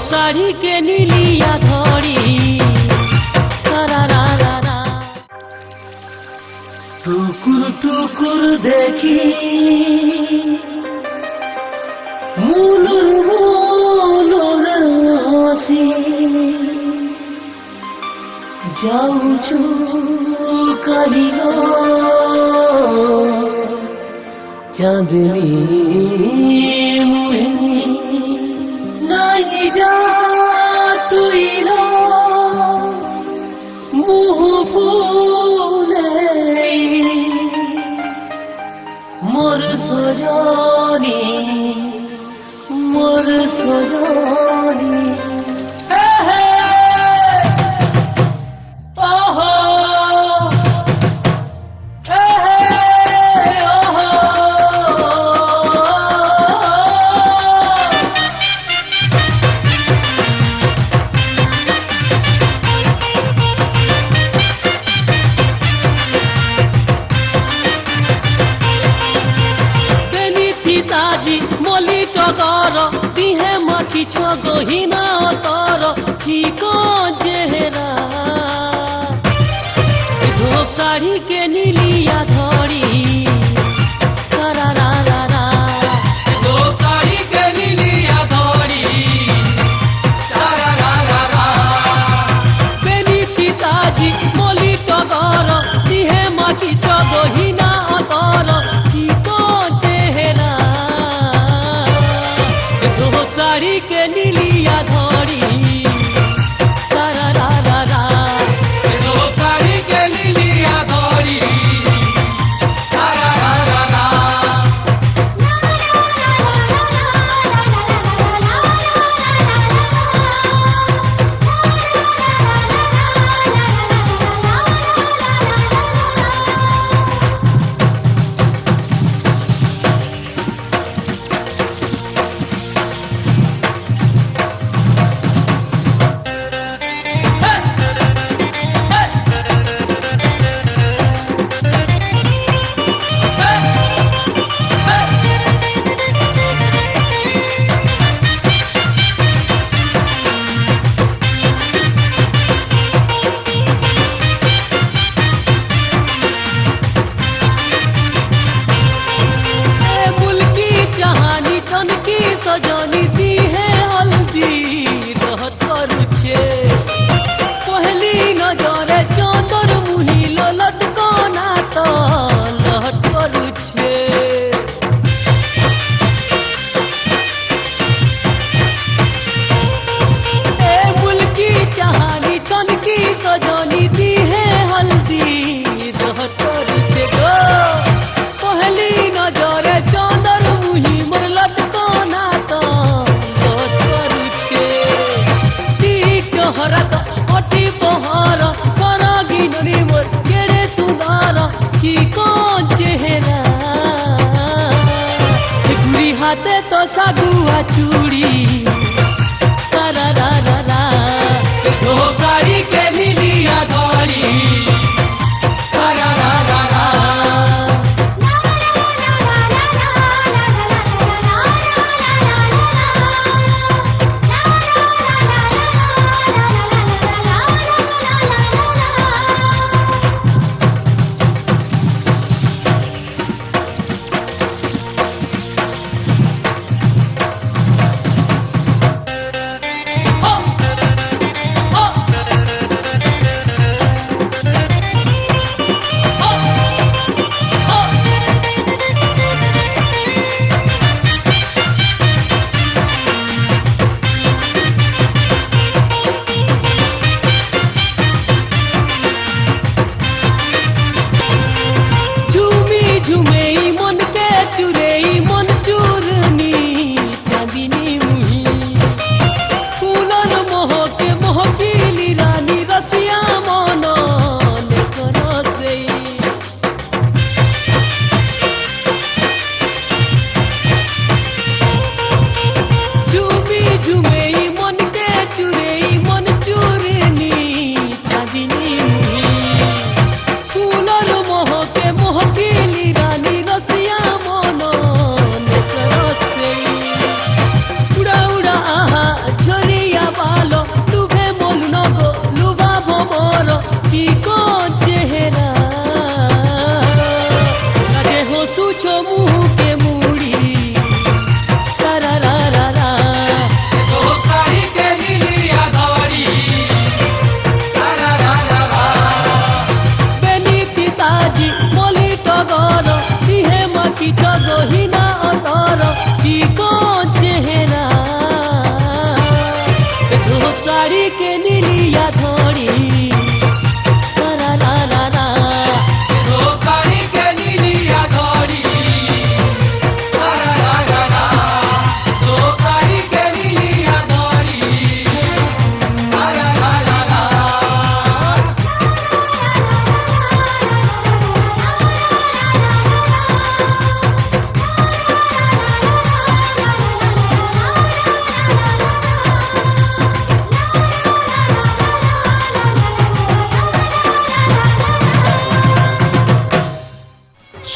শাড়ি কে নীলিয়া ধরি সারারারা টুকুর টুকুর দেখি মুলুর মুলুর হাসি যাউছু কালিল চাঁদনী মুহে নাই যা তুইল মুহ ফুলে মোর সজনী মোর সজনী গহিনা তর চিকন চেহারা ধূপ শাড়ি কে নীলিয়া ধরি সারারারা ধূপ শাড়ি কে নীলিয়া ধরি সারারারা বেনি পিতাজি মলি টগর দিহে মাটি গহিনা তর চিকন চেহারা ধূপ শাড়ি কে নীলিয়া ধরি সারারারা ধূপ শাড়ি কে নীলিয়া ধরি সারারারা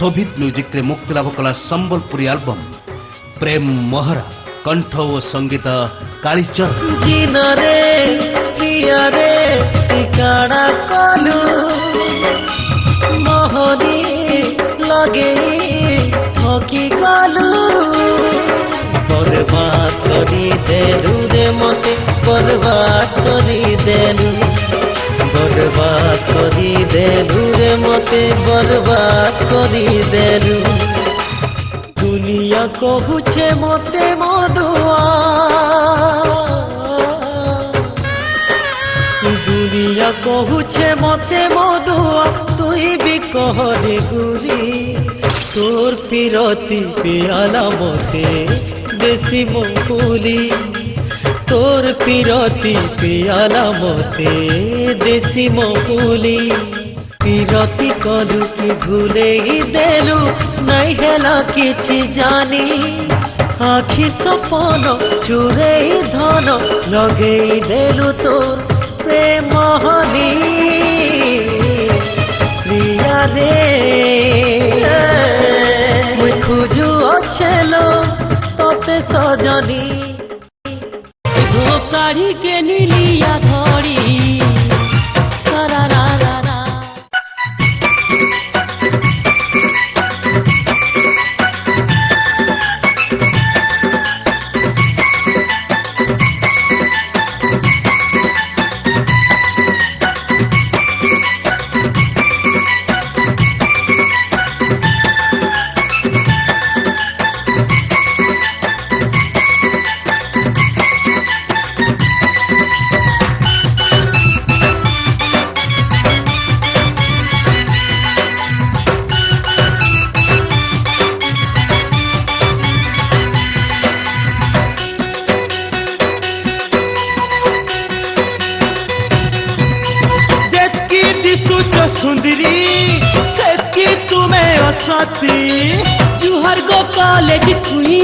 शोभित म्यूजिक रे मुक्ति लाभ कला संबलपुरी एल्बम प्रेम मोहरा कंठ और संगीत कालीचर जिनरे प्रियरे टिकाणा कलु मोहनी लगे थकी गलु बर्बाद करी देलु रे मते बर्बाद करी देलु बर्बाद करी देलु रे मते बर्बाद करी देलु दुनिया कहुछे मते मधुआ दुनिया कहुछे मते मधुआ तुई भी कहरे गुरी तोर पिरती पियाला मते देसी मंगुली तोर पिरती पियाला मते देसी मंगुली पिरती कलु कि भूले देलु नहीं हेला किछि जानी आखि सपन चुरे धन लगे देलु तोर प्रेम हनी प्रिया रे मुई खुजु अछेलो तोते सजनी धूप साड़ी के नीलिया धोरी सारा रा रा रा सुंदरी सेकी तुम्हें असती जुहर गो कॉलेज खुई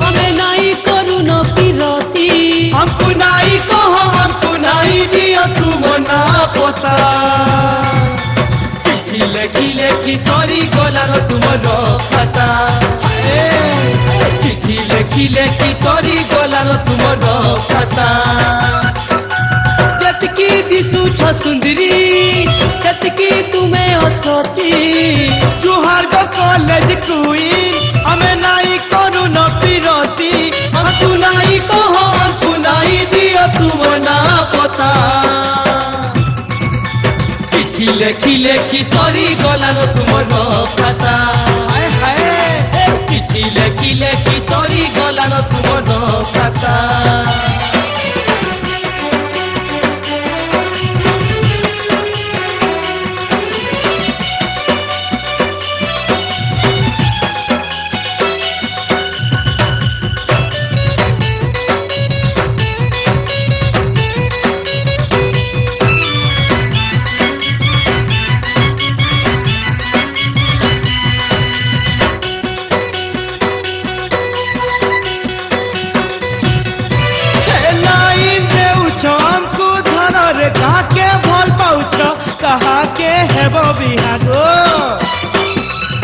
हमें नहीं करू न पिरती हमको नाई कहो हमको नाई दियो तुम ना पता चिट्ठी लेखी लेखी सॉरी गोला तुम नो खाता चिट्ठी लेखी लेखी सॉरी गोला तुम नो खाता जतकी दिसु छ सुंदरी जतकी तुम्हें हसती जुहार गो कॉलेज क्वीन हमें नाई करू न पिरती हमको नाई कहो हमको नाई दियो तुम ना पता चिट्ठी लेखी लेखी सॉरी गोला तुम नो खाता चिट्ठी लेखी लेखी सॉरी गोला तुम नो खाता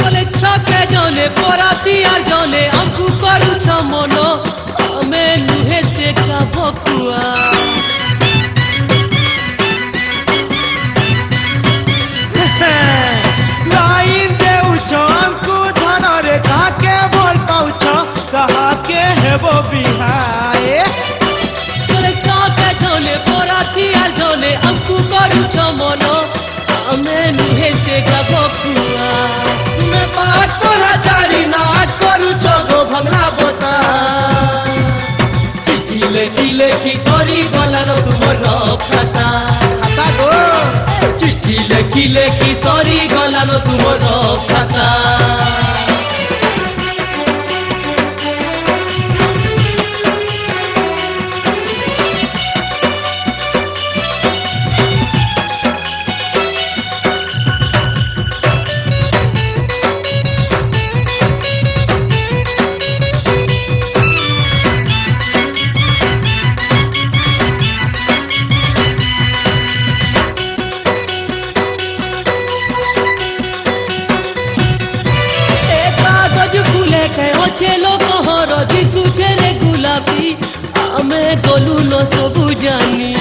बोले छके जने पराती आर जने हमकु करू छ मनो हमें नुहे से का बकुआ लाइन देउ छ हमकु धन रे काके बोल पाउ छ कहा के हेबो बिहाए बोले छके जने पराती आर जने हमकु करू छ मनो हमें नुहे से का बकुआ मैं पाठ पढ़ा चारी नाट करू छ गो भंगला बोता चिट्ठी लेखी लेखी सॉरी गोला तुम नो खाता खाता गो चिट्ठी लेखी लेखी सॉरी गोला तुम नो खाता ଆମେ ଗଲୁନ ସବୁ ଜାନି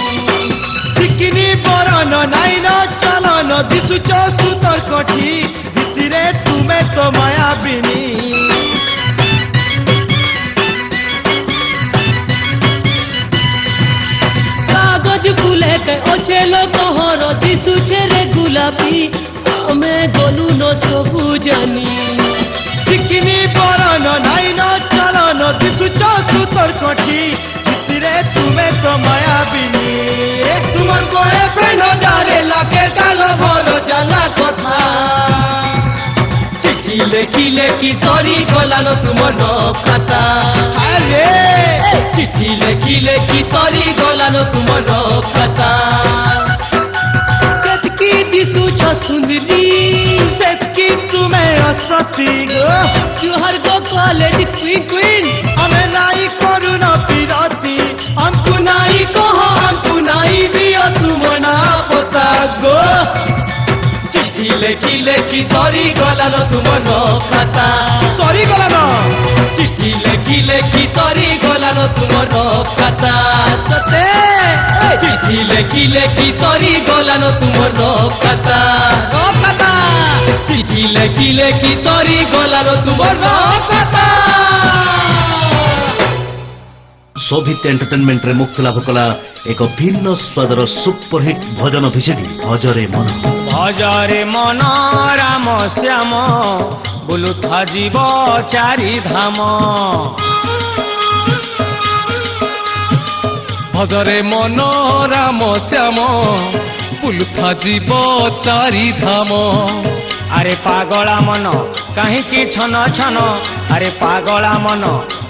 চিকিনি বরণ নাইন চলন দিশুচ সুতর কঠি ভিতরে তুমে তো মায়াবিনী কাগজ ফুলে কে অছেল কহর দিশুছে রে গুলাপি ଆମେ ଗଲୁନ ସବୁ ଜାନି চিকিনি বরণ নাইন চলন দিশুচ সুতর কঠি ভিতরে তুমে তো মায়াবিনী তোমার বয়ফ্রেন্ড যারে লাগে কালো বড় জানা কথা চিঠি লেখি লেখি সরি গলালো তোমার খাতা আরে চিঠি লেখি লেখি সরি গলালো তোমার খাতা যেতকি দিশুছ সুন্দরী সেতকি তুমে অসতি গো জুহার গো কলেজ কুইন আমি নাই করুণ পিরতি हमको नहीं कहो हमको नहीं दियो तुम ना पता गो चिट्ठी लेखी लेखी सॉरी गलानो तुम नो खाता সরি গলা না चिट्ठी लेखी लेखी सॉरी गलानो तुम नो खाता सते चिट्ठी लेखी लेखी सॉरी गलानो तुम नो खाता चिट्ठी लेखी लेखी सॉरी गलानो तुम नो खाता শোভিত এন্টারটেনমেন্টরে মুক্তি লাভ কলা এক ভিন্ন স্বাদর সুপরহিট ভজন ভিসিডি ভজরে মন ভজরে মন রাম শ্যাম বুলুথা জীব চারি ধাম ভজরে মন রাম শ্যাম বুলুথা জীব চারি ধাম আরে পাগলা মন কাহিকি ছন ছন আরে পাগলা মন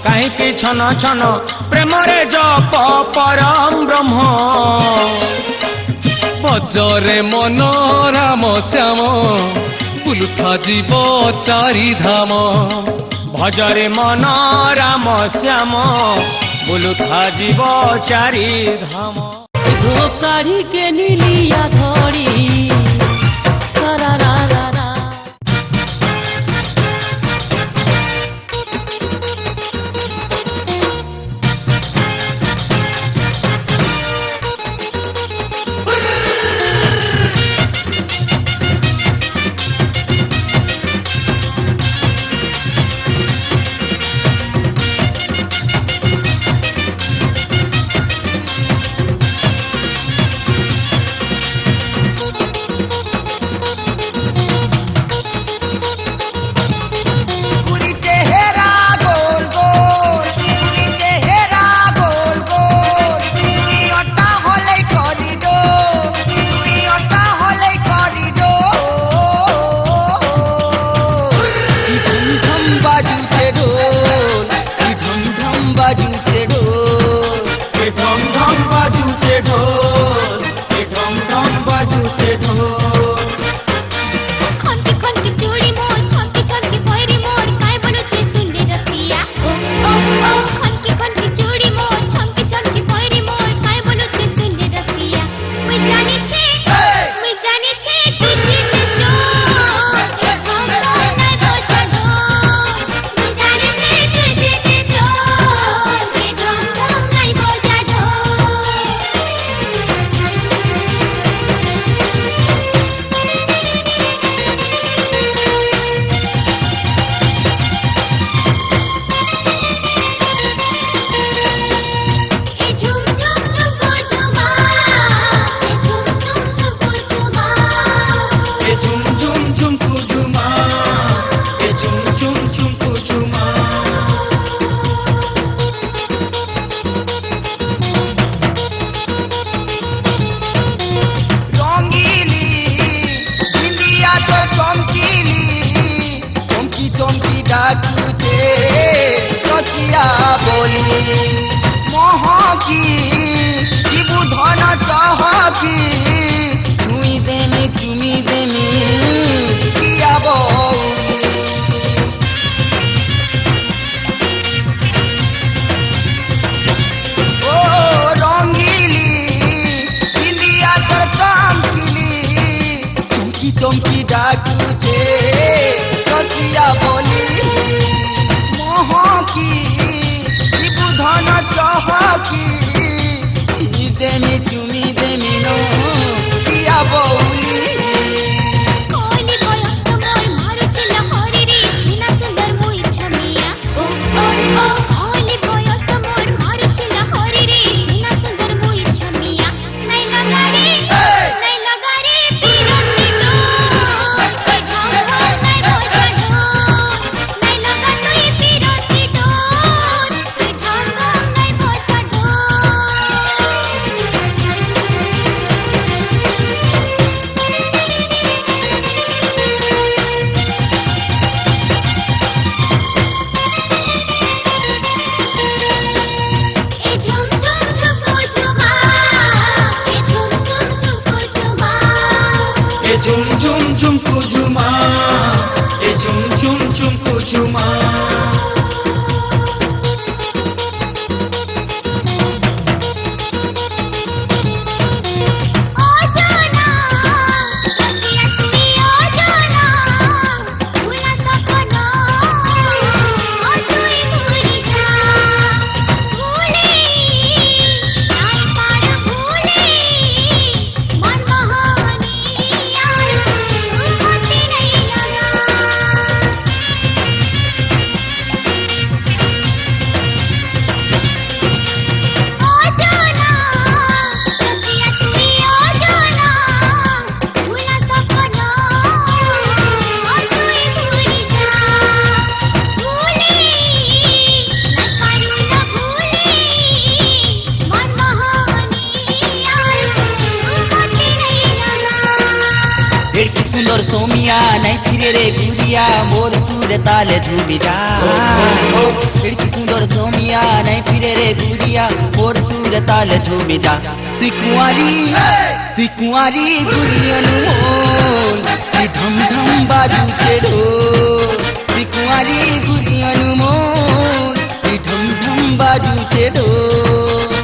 কাহিকি ছন ছন প্রেমরে জপ পরম ব্রহ্ম ভজরে মন রাম শ্যাম বুলুথা জীব চারি ধাম ভজরে মন রাম শ্যাম বুলুথা জীব চারি ধাম धूप साड़ी के नीलिया धोड़ी सारा रा रा रा চুম কুঝুমা এ চুম চুম চুম কুঝুমা सुंदर सोमिया नहीं फिरे रे गुरिया मोर सुर ताले झूमी जा खिड़की सुंदर सोमिया नहीं फिरे रे गुरिया मोर सुर ताले झूमी जा तू कुंवारी गुरियनु मोल तू ढम ढम बाजू के ढोल तू कुंवारी गुरियनु मोल तू ढम ढम बाजू के ढोल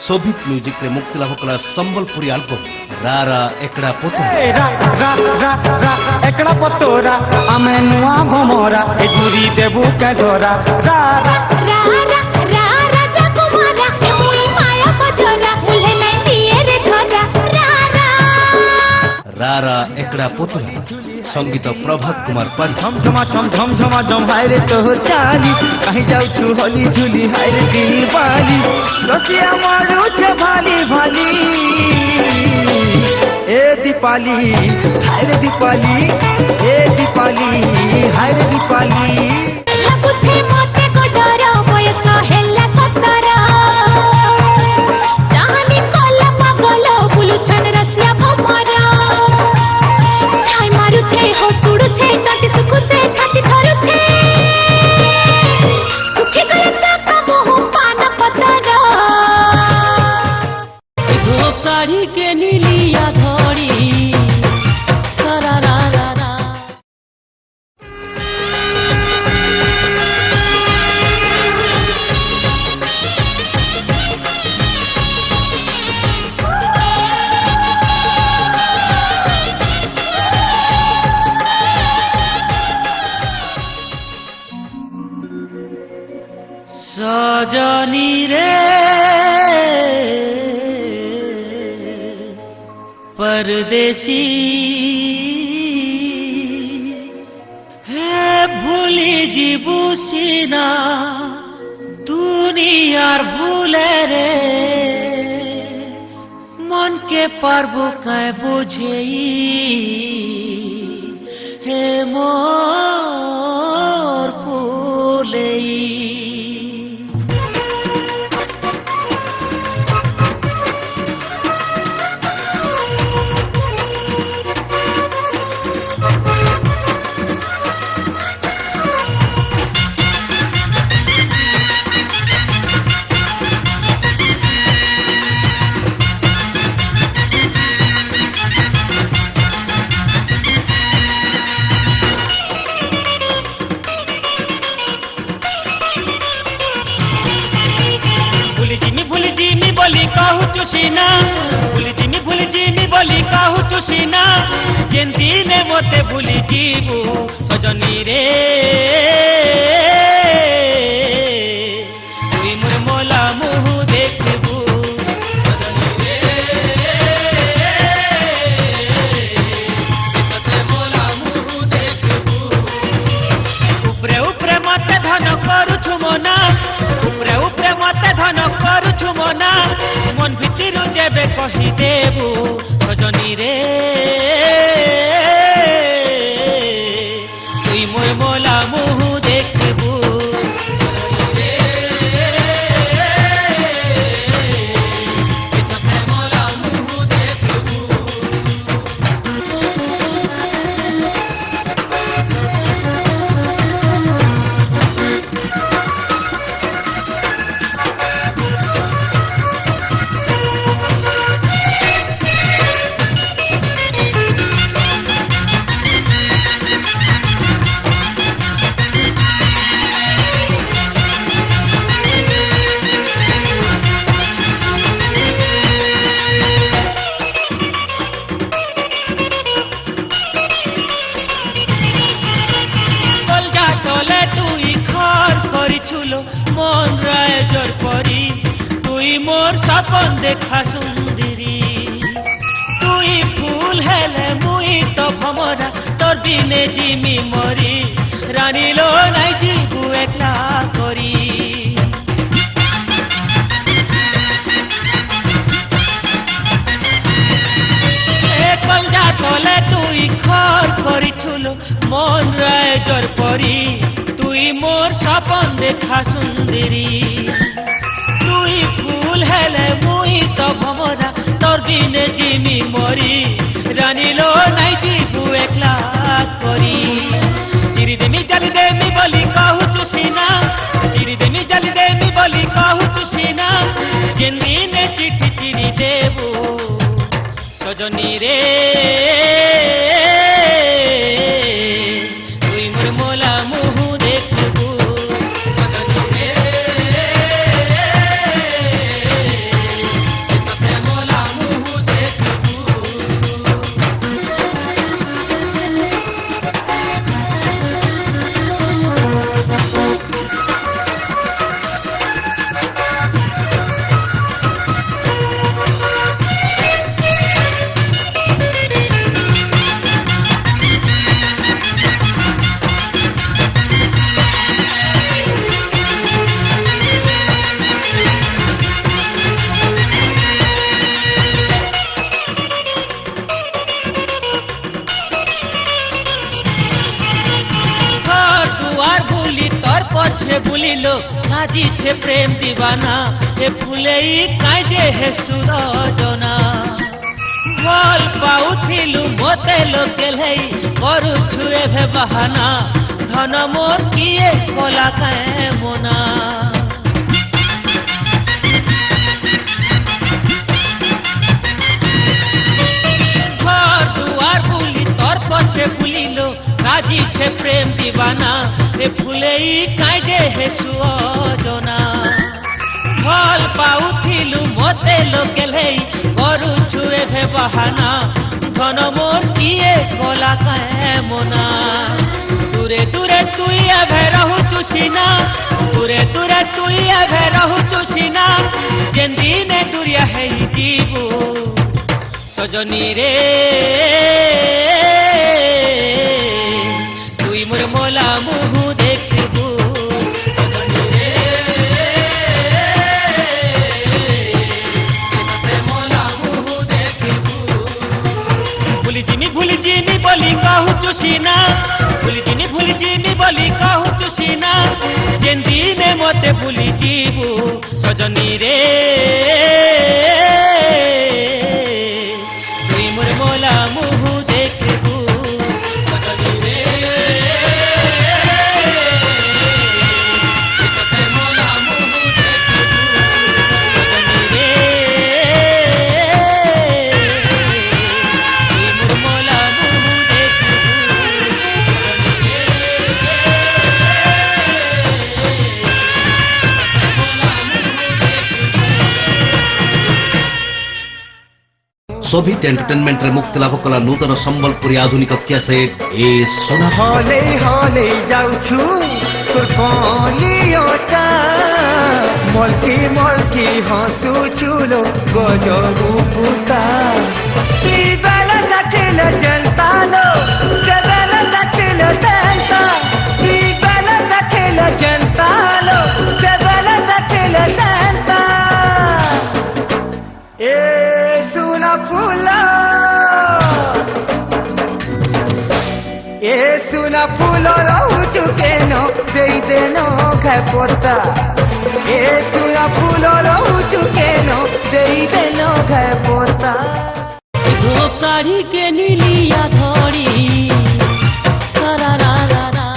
शोभित म्यूजिक रे मुक्ति लाभ कला संबलपुरी एल्बम रारा एकड़ा पोतरा रा रा रा रा एकड़ा पतोरा आमे नुआ भमरा ए दूरी देबू के धोरा रा रा रारा एकड़ा पोतरा संगीत प्रभात कुमार पाढ़ी झम झमा झम हाय रे तो चाली कहीं जाऊ छु होली झुली हाय रे दिल बाली रसिया मारू छे भाली भाली ए दीपाली हाय रे दीपाली ए दीपाली हाय रे दीपाली लगुथे मोते को डर बयस हेला सतरा जानी कोला पागल बुलु छन रसिया भमरा छाई मारू छे हो सुडु छे तटी सुखु छे छाती धरु छे सुखी गले चाका मोह पान पतरा धूप साड़ी के नीलिया धोड़ी सरा रा रा रा सजनी रे परदेसी है भूली जीबू सीना दुनियार भूले रे मन के पारबो कै बुझेई हे मोर फूलेई भूली जिमी बोली कहू चुसीना भूली जिमी ভুলি জিমি বলি কাহুচু সিনা যেন দিনে মতে ভুলি ଯିବୁ সজনী রে তুই মোর মোলা মুহ দেখবু সজনী রে সতে মোলা মুহ দেখবু উপরে উপরে মতে ধন করুছু মনা উপরে উপরে মতে ধন করুছু মনা মন ভিতরু যেবে কহি দেবু সজনী রে তুই মোর মোলা মুহ দেখবু সতে মোলা মুহ দেখবু কলজা তলে তুই ঘর করিছুলো মন রায় জোর পরি তুই মোর সপন দেখা সুন্দরী তুই ফুল হেলে মুই তো ভমরা তোর দিনে জিমি মরি রানিলো নাই জিবু একলা করি কলজা তলে তুই ঘর করিছুলো মন রায় জোর পরি তুই মোর সপন দেখা সুন্দরী তুই ফুল হেলে মুই তো ভমরা তোর দিনে জিমি মরি রানিলো নাই জিবু একলা করি চিরি দেমি জালি দেমি বলি কাহুচু সিনা চিরি দেমি জালি দেমি বলি কাহুচু সিনা যেন দিনে চিঠি চিরি দেবু সজনী রে তুই মোর মোলা মুহ দেখবু সজনী রে সতে মোলা মুহ দেখবু ঘর দুয়ার ভুলি তোর পছে ভুলিলো সাজিছে প্রেম দিবানা এ ফুলেই কাজে হে সুরজনা ভাল পাউথিলু মতে লোকেলেই করুছু এভে বাহানা ধন মোর কিয়ে কলা কায়ে মোনা ঘর দুয়ার ভুলি তোর পছে ভুলিলো সাজিছে প্রেম দিবানা এ ফুলেই কাজে হে সুরজনা ভাল পাউথিলু মতে লোকেলেই করুছু এভে বাহানা ধন মোর কিয়ে কলা কায়ে মোনা দূরে দূরে তুই এভে রহুছু সিনা দূরে দূরে তুই এভে রহুছু সিনা যেন দিনে দূরিয়া হেই ଯିବୁ সজনী রে তুই মোর মোলা মুহ দেখবু সজনী রে সতে মোলা মুহ দেখবু ভুলি জিমি বলি কাহুচু সিনা ভুলি জিমি বলি কাহুচু সিনা যেন দিনে মতে ভুলি ଯିବୁ সজনী রে তুই মোর মোলা মুহ দেখবু সজনী রে সতে মোলা মুহ দেখবু সজনী রে তুই মোর মোলা মুহ দেখবু शोभित एंटरटेनमेंट रे मुक्ति लाभ कला नूतन संबलपुरी आधुनिक कैसेट ए सोना हले हले जाउछु तोर कलियोटा मल्की मल्की हसुचुलो गजबु पुता की बेला जाचेल जनतालो बेला जाचेल जनता की बेला जाचेल जनतालो बेला जाचेल जनता ए सुना फूला ए सुना फूलो रहूचु केनो देई देनो खेपोता ए सुना फूलो रहूचु केनो देई देनो खेपोता धूप साड़ी के नीलिया धोड़ी सरा रा रा रा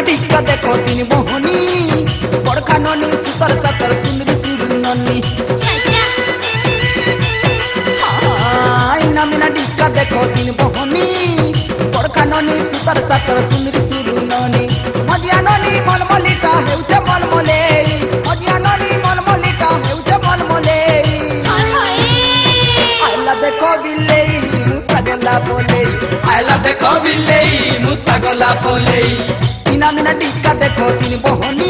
टिक्का देखो तीन मोहनी बड़का ननी सुतर सतर सुंदरी सुरुननी नामिना टिक्का देखो तीन मोहनी बड़का ननी सुतर सतर सुंदरी सुरुननी मजिया ननी मलमलिका हेउते मलमले मजिया ननी मलमलिका हेउते मलमले आइला देखो बिल्ले मुसागला बोले आइला देखो बिल्ले मुसागला बोले नामिना टिक्का देखो तीन बहनी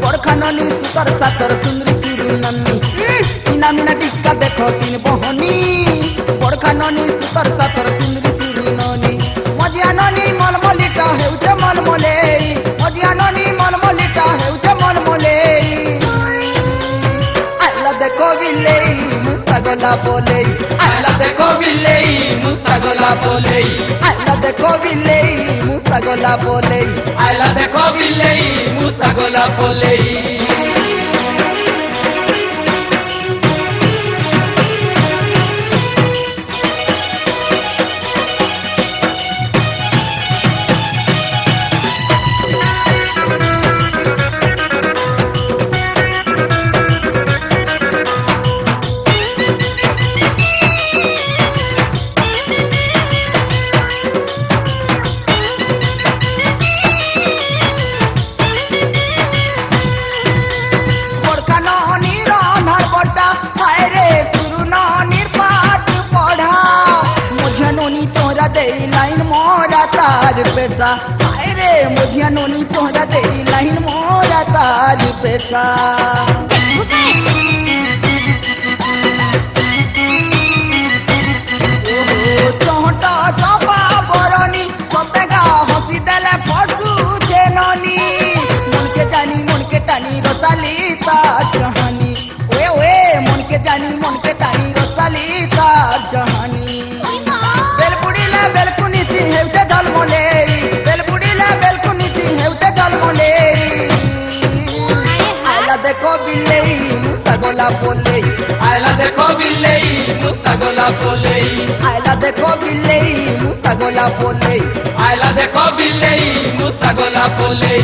बड़खा ननी सुतर सातर सुंदरी सुरुननी नामिना टिक्का देखो तीन बहनी बड़खा ननी सुतर सातर सुंदरी सुरुननी मजिया ननी मलमलिका हेउते मलमले मजिया ननी मलमलिका हेउते मलमले आइला देखो बिल्ले मुसागला बोले आइला देखो बिल्ले मुसागला बोले आइला देखो बिल्ले मुसागला बोले आइला देखो बिल्ले मुसागला बोले पैसा आए रे मुझिया नोनी तोहरा दे लाइन मोरा ताज पैसा चोटा चपा बरनी सतेगा हसी देले फसू जे ननी मन के टानी रसाली तार जहानी ओए ओए मन के टानी रसाली तार जहानी बेलपुड़ीला बेलकुनी सी हेउते दलमले बेलपुड़ीला बेलकुनी सी हेउते दलमले आइला देखो बिल्ले मुसागला बोले आइला देखो बिल्ले मुसागला बोले आइला देखो बिल्ले मुसागला बोले आइला देखो बिल्ले मुसागला बोले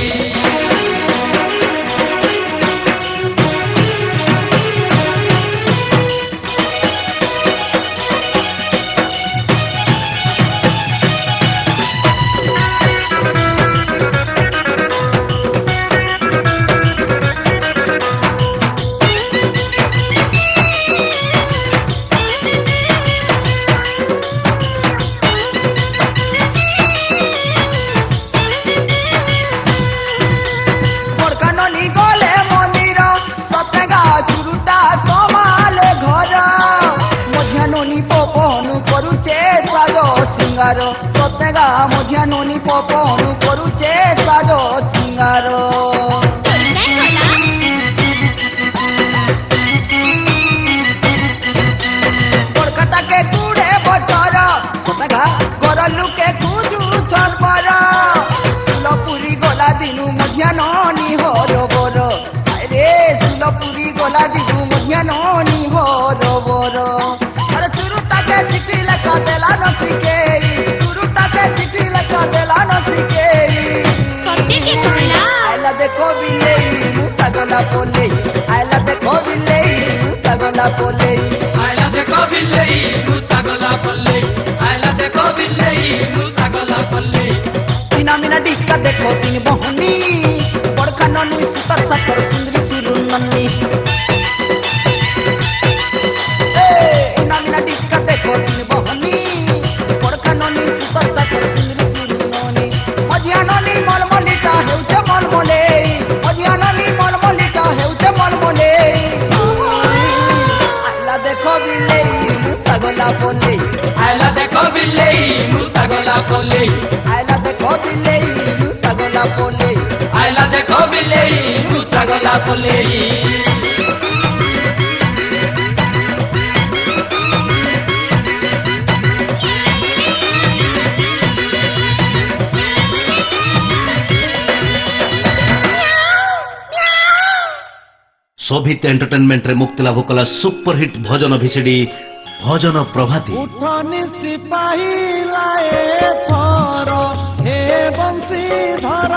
सतेगा मझिया नोनी पपन करुचे साज सिंगार कोलकाता के कूड़े बचर सतेगा घर लुके कुजू छनपर सुलपुरी गला दिनु मझिया नोनी हर बर रे सुलपुरी गला दिनु मझिया नोनी हर बर अरे सुरुटा के चिट्ठी लेखा देला नसिके सुरुटा के चिट्ठी लेखा देला नसिके सत्य के कहला आइला देखो बिलेई मुता गला पोले आइला देखो बिलेई मुता गला पोले आइला देखो बिल्ली मुसा गला पल्ले आइला देखो बिल्ली मुसा गला पल्ले तीना मिना डिक्का देखो तीन बहनी बड़का ननी सुतर सकर सुंदरी सुरुन नन्नी तीना मिना डिक्का देखो तीन बहनी बड़का ननी सुतर सकर सुंदरी सुरुन नन्नी मझिया ननी मलमलिटा हेउचे मलमले मझिया ननी मलमलिटा हेउचे मलमले आइला देखो बिलेई मुसा गला पोले आइला देखो बिल्ली मुसा गला पल्ले आइला देखो बिलेई मुसा गला पोले आइला देखो बिल्ली मुसा गला पल्ले শোভিত এন্টারটেনমেন্টরে মুক্তি লাভ কলা সুপরহিট ভজন ভিসিডি ভজন প্রভাতী উঠনি সিপাহী লায়ে থর হে বংশী ধর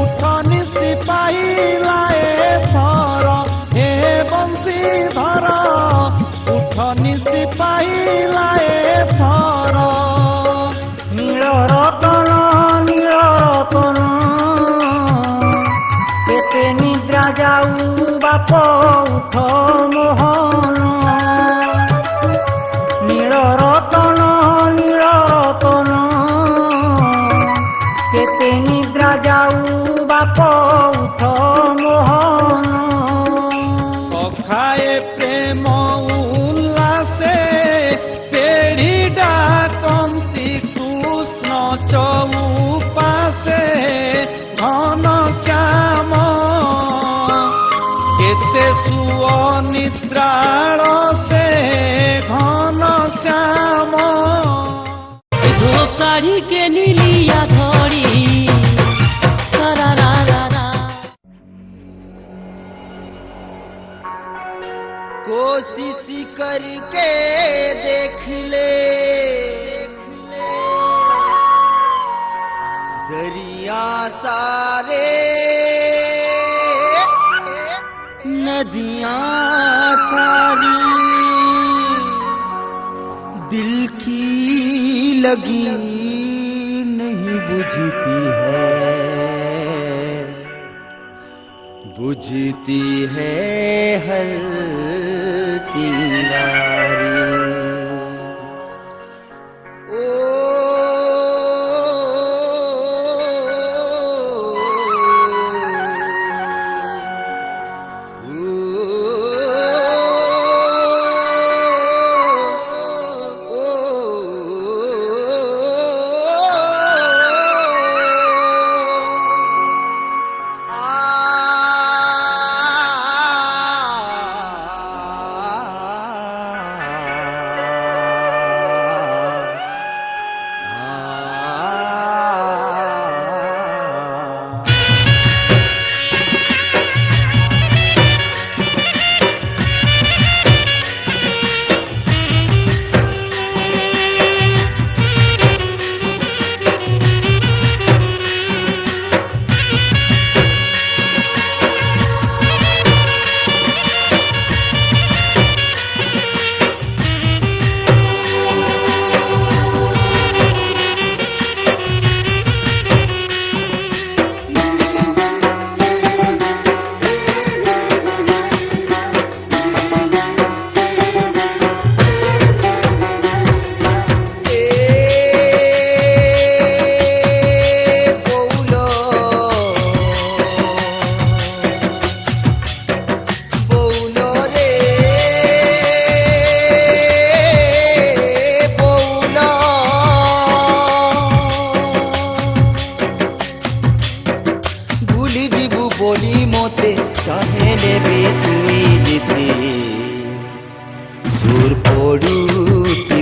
উঠনি সিপাহী লায়ে থর হে বংশী ধর উঠনি সিপাহী লায়ে থর নীল রতন কেতে নিদ্রা যাও বাপ উঠ মোহন নীল রতন কেতে নিদ্রা যাও বাপ উঠ মোহন সখায়ে প্রেম উল্লাসে পেড়ি ডাকন্তি কৃষ্ণ চৌপাশে ঘন শ্যাম কেতে সুনিদ্রাল সে ঘন শ্যাম ধূপ শাড়ি के नीलिया धड़ी सरा रा रा रा कोशिश करके देख ले दरिया सारे नदियाँ सारी दिल की लगी नहीं बुझती है हर चिंगारी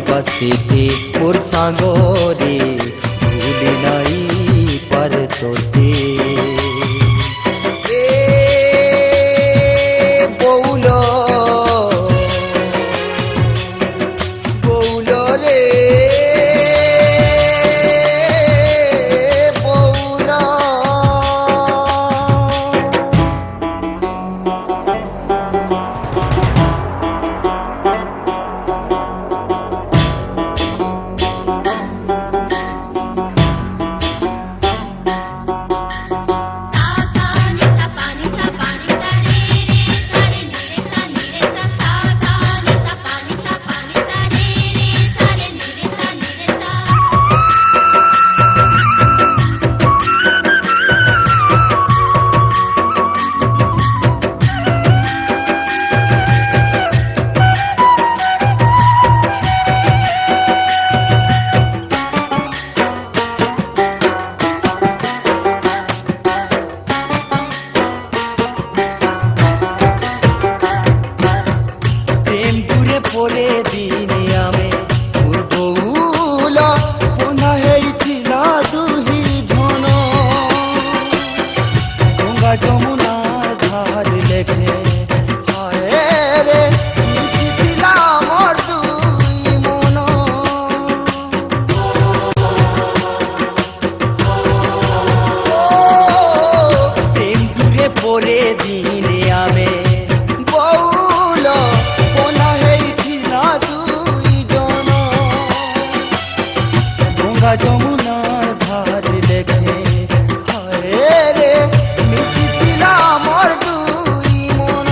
बसिते मोर सांगरे भूल नाई पर तोते बौलो দিনে আমি মোর বউল পোনা হেইছিলা দুহি ঝন গঙ্গা যমুনার ধার লেখে হায় রে মিশিছিলা মোর দুই মন প্রেম ঘুরে পড়ে দিনে আমি বউল পোনা হেইছিলা দুই জন গঙ্গা যমুনার ধার লেখে হায় রে মিশিছিলা মোর দুই মন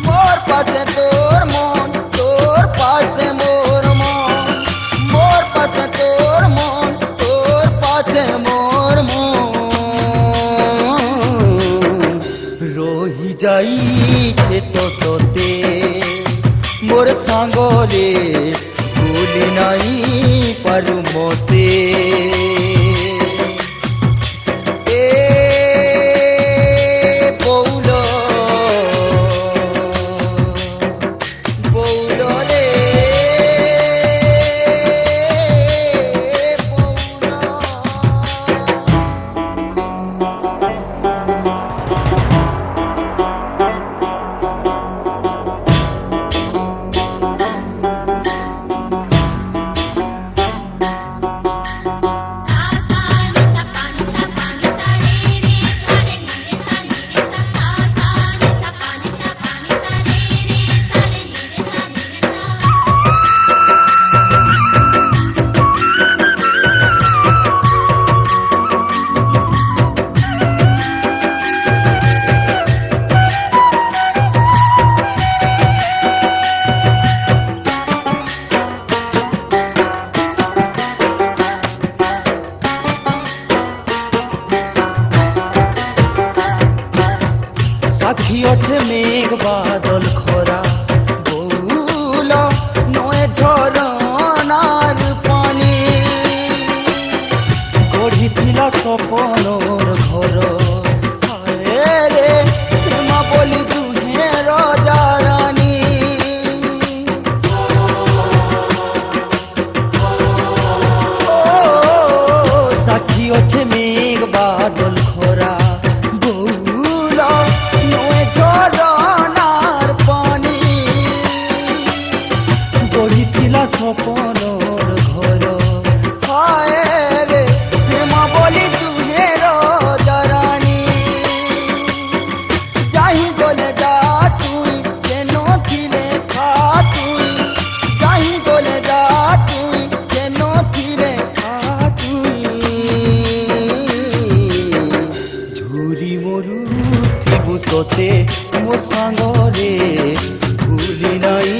মোর পাশে তোর মন তোর পাশে মোর মন মোর পাশে তোর মন তোর পাশে মোর মন রহি যাইছে তো সতে মোর সাঙ্গরে ভুলি নাই পারু মতে এ বউল বউল রে সাক্ষী আছে মেঘ বাদল খরা বউল নয় ঝরনার পানি গড়িছিলা সপনর ঘর হায় রে প্রেমা বলি দুহে রাজা রানী ও সাক্ষী আছে মেঘ বাদল খরা বউল নয় ঝরনার পানি গড়িছিলা সপনর ঘর হায় রে প্রেমা বলি তুহে রাজা রানী যাহি গলে যা তুই কেন ছিলে খা তুই যাহি গলে যা তুই কেন ছিলে খা তুই ঝুরি মরু থিবু সতে মোর সাঙ্গরে ভুলি নাই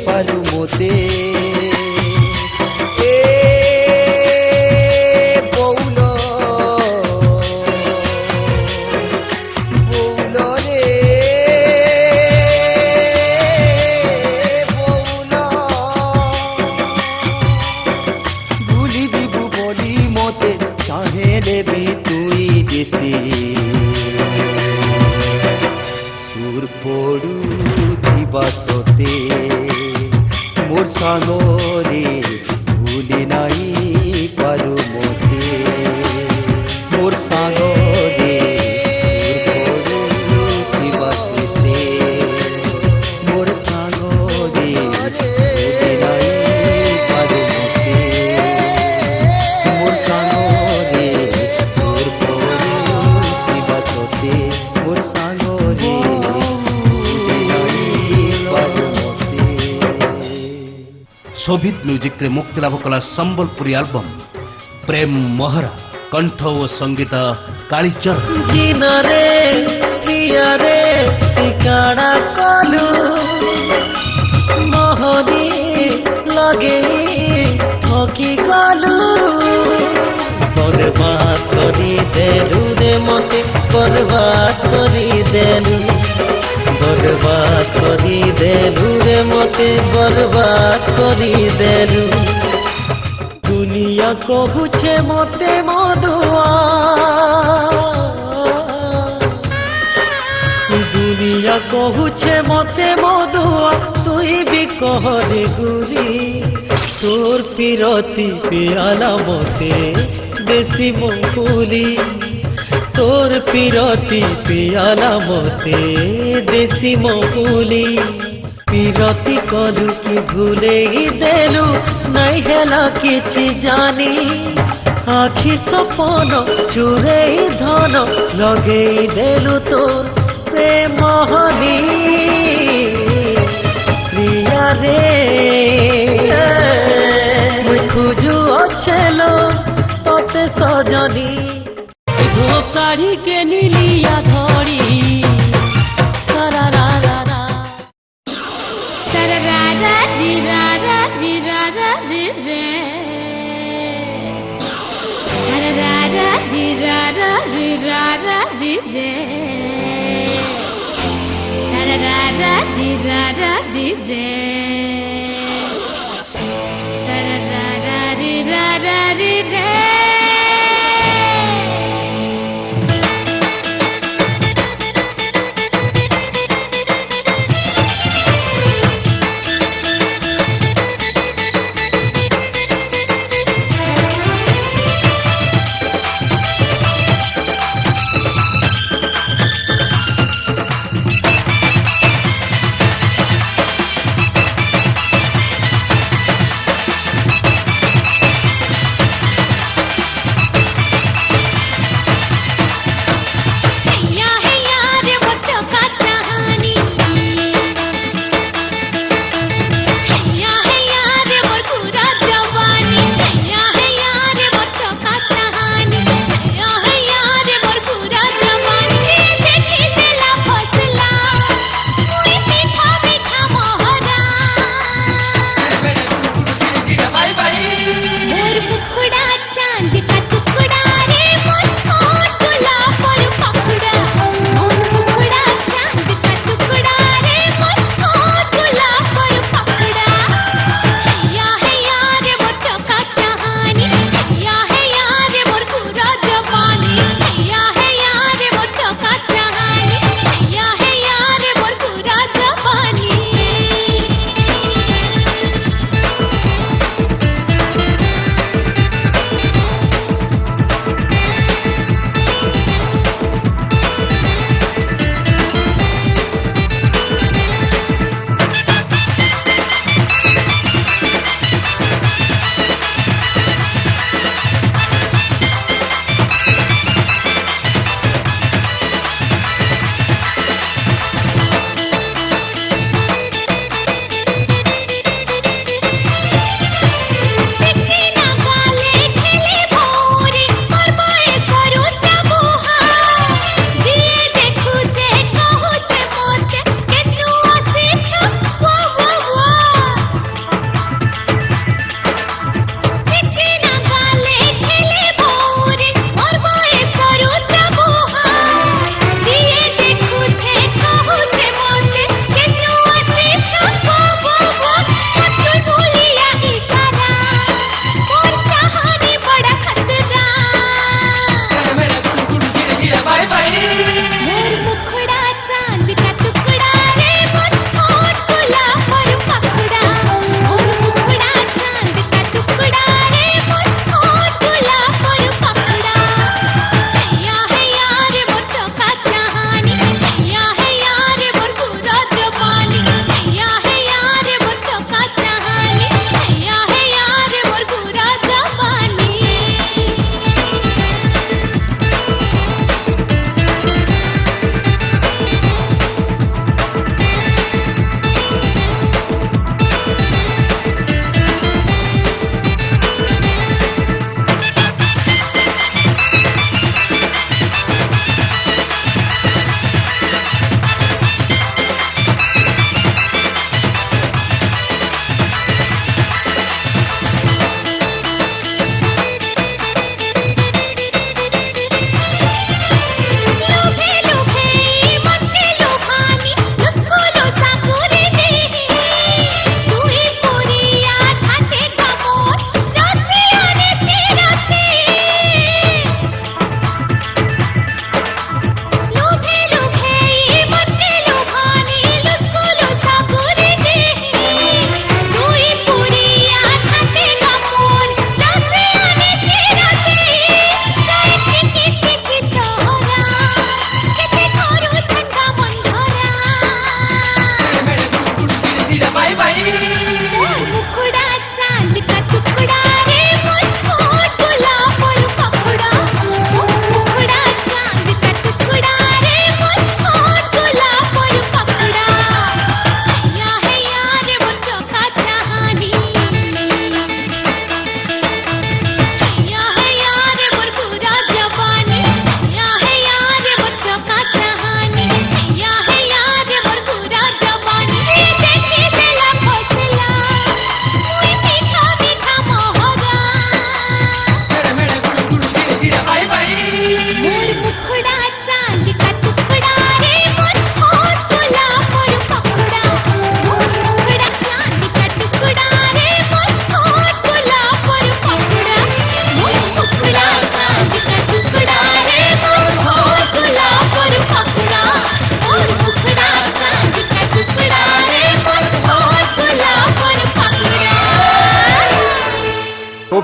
পারু মতে এ বউল বউল রে বউল ভুলি দিবু বলি মতে চাহে দেবি তুই যেতে সুর পড়ু দিবাসতে মোর সাঙ্গরে ভুলি নাই পারু মতে মোর সাঙ্গরে সুর পড়ু দিবাসতে মোর সাঙ্গরে ভুলি নাই পারু মতে মোর সাঙ্গরে সুর পড়ু দিবাসতে মোর সাঙ্গরে শোভিত ମ୍ୟୁଜିକ୍ରେ ମୁକ୍ତିଲାଭ କଲା ସମ୍ବଲପୁରୀ ଆଲବମ୍ ପ୍ରେମ ମହରା କଣ୍ଠ ଓ ସଙ୍ଗୀତ କାଳିଚରଣ। ଜିନରେ ପ୍ରିୟରେ ଟିକାଡ଼ା କଲୁ ମୋହରି ଲଗେଇ ଠକି ଗଲୁ ବର୍ବାଦ କରି ଦେଲୁ ରେ ମତେ ବର୍ବାଦ କରି ଦେଲୁ ବର୍ବାଦ କରି ଦେଲୁ ରେ ମତେ ବର୍ବାଦ କରି ଦେଲୁ দুনিয়া কহুছে মতে মধুয়া দুনিয়া কহুছে মতে মধুয়া তুই করিবি কহরে গুরি তোর পিরতি পেয়ালা মতে দেশি মঙ্গুলি তোর পিরতি পেয়ালা মতে দেশি মঙ্গুলি পিরতি কলু কি ভুলেই দেলু নাই হেলা কিছু জানি আখি সপন চুরেই ধন লগেই দেলু তোর প্রেম হলি প্রিয়া রে মুই খুঁজু অছেলো তোতে সজনী ধূপ শাড়ি কে নীলিয়া ধরি সারা রা রা রা সারা রা রা রি রা রা রি রা রা রি রে সারা রা রা রি রা রা রি রা রা রি রে সারা রা রা রি রা রা রি রে সারা রা রা রি রা রা রি রে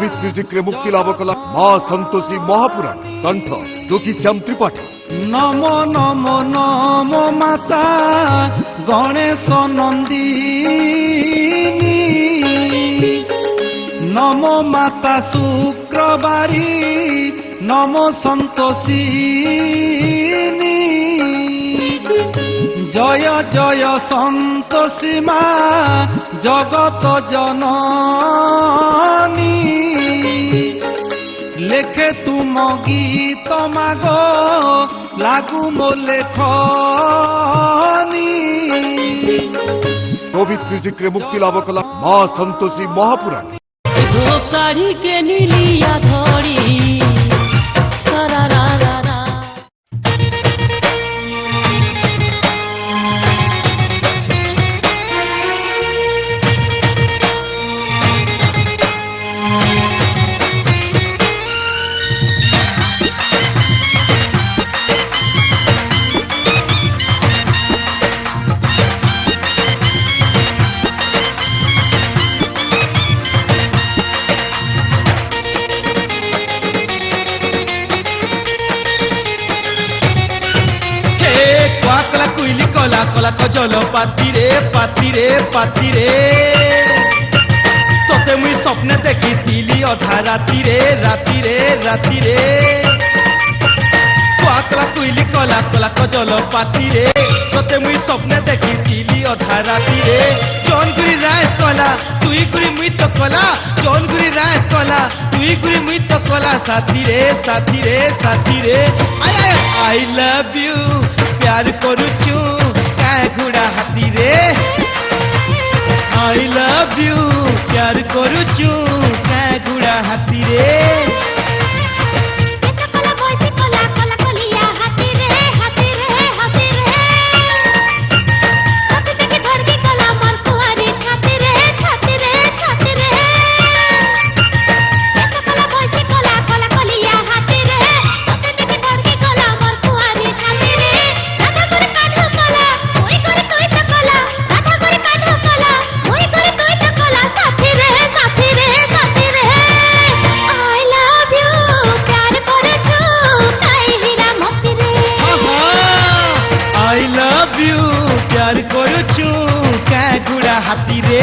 কোভিড মিউজিক্রে মুক্তি লাভ কলা মা সন্তোষী মহাপুরাণ কণ্ঠ দুঃখী শ্যাম ত্রিপাঠী। নম নম নম মাতা গণেশ নন্দিনী, নম মাতা শুক্রবারী, নম সন্তোষিনী, জয় জয় সন্তোষী মা জগত জননী, লেখে তুম গীত মাগ লাগু মো লেখনী। কোভিড মিউজিক্রে মুক্তি লাভ কলা মা সন্তোষী মহাপুরাণ। ধূপ শাড়ি কে নীলিয়া ধরি সারা রা রা রা। কলা কুইলি কলা কলা কজল পাতিরে পাতিরে পাতিরে, তোতে মুই স্বপ্নে দেখিছিলি অধা রাতিরে রাতিরে রাতিরে। কলা কুইলি কলা কলা কজল পাতিরে, তোতে মুই স্বপ্নে দেখিছিলি অধা রাতিরে। জন গুরি রায় কলা তুই গুরি মুই তো কলা, জন গুরি রায় কলা তুই গুরি মুই তো কলা, সাথীরে সাথীরে সাথীরে। আই লাভ ইউ प्यार करुचु काय घुड़ा हाथी रे, आई लव यू प्यार करुचु काय घुड़ा हाथी रे। प्यार करुचु काय घुड़ा हाथी रे।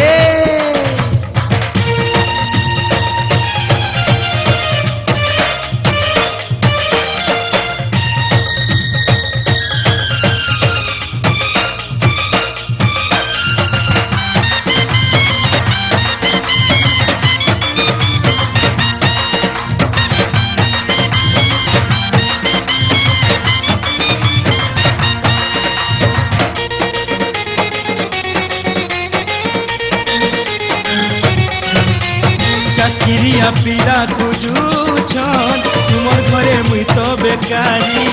চাকিরিয়া পিড়া খুঁজুছন তুমর ঘরে মুই তো বেকারি,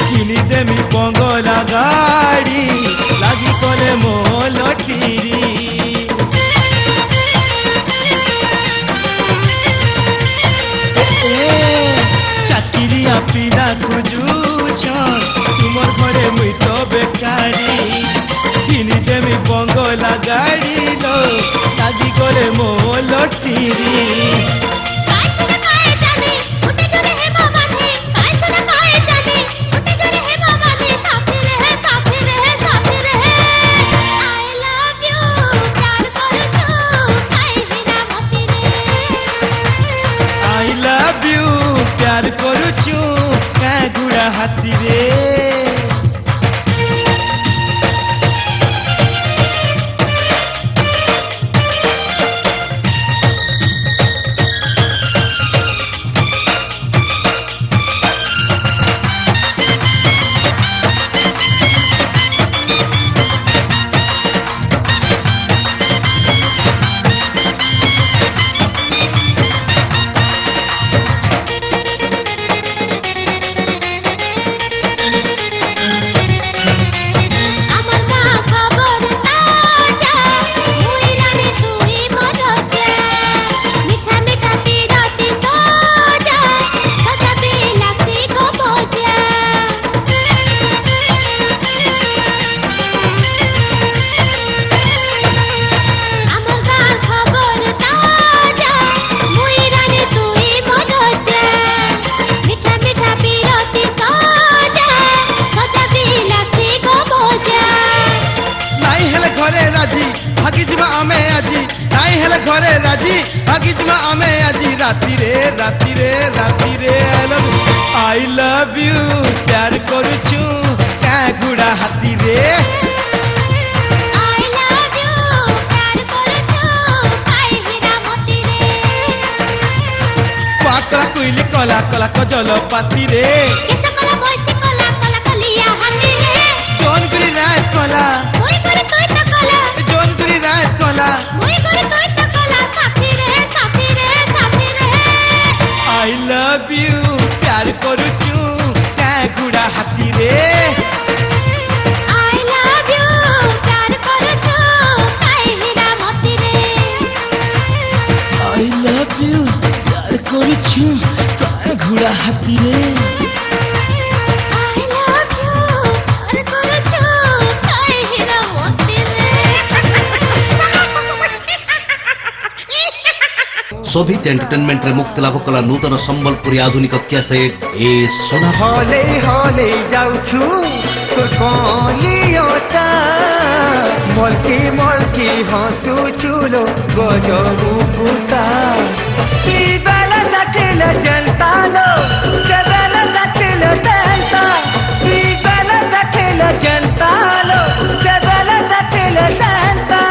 কিনি দেমি বঙ্গলা গাড়ি লাগি কলে মো লটিরি। চাকিরিয়া পিড়া খুঁজুছন তুমর ঘরে মুই তো বেকারি, কিনি দেমি বঙ্গলা গাড়ি লো লাগি করে মো লটিরি। ଆମେ ଆଜି ନାଇଁ ହେଲେ ଘରେ ରାଜି ଭାଗିଯିବା ଆମେ ଆଜି ରାତିରେ ରାତିରେ ରାତିରେ ଆଇ ଲଭ୍ ୟୁ ପ୍ୟାର କରୁଛୁ କାଁ ଗୁଡା ହାତୀରେ I love you प्यार କରୁଛୁ କାଇ ହୀରା ମୋତିରେ ପାକଳା କୁଇଲି କଲା କଲା କଜଲ ପାତିରେ କେତ କଲା ବଇସି କଲା କଲା କଲିଆ ହାତୀରେ ଜୋନଗୁରି ରାୟ କଲା ମୁଇ করে তুই তো কলা ଜୋନଗୁରି ରାୟ କଲା মুই করে তুই তো কলা সাথীরে সাথীরে সাথীরে I love you प्यार କରୁଛୁ କାଁ ଗୁଡା ହାତୀରେ I love you प्यार କରୁଛୁ କାଇ ହୀରା ମୋତିରେ I love you प्यार କରୁଛୁ କାଁ ଘୋଡ଼ା ହାତୀରେ I love you प्यार କରୁଛୁ କାଇ ହୀରା ମୋତିରେ শোভিত এন্টারটেনমেন্টরে মুক্তি লাভ কলা নূতন সম্বলপুরী আধুনিক ক্যাসেট এ সোনা হলে হলে যাউছু তোর কলিয়তা মলকি মলকি হসুছুলো গজবু পুতা কি বেলা নাচিল জলতালো বেলা নাচিল জলতা কি বেলা নাচিল জলতালো বেলা নাচিল জলতা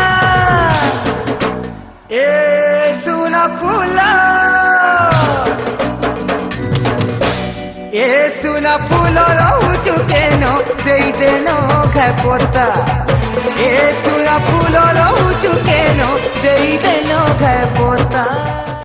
এ সুনা ফুলা ଏ ସୁନା ଫୁଲ ରହୁଛୁ କେନ ଦେଇଦେନ ଘେ ପତା ଏ ସୁନା ଫୁଲ ରହୁଛୁ କେନ ଦେଇଦେନ ଘେ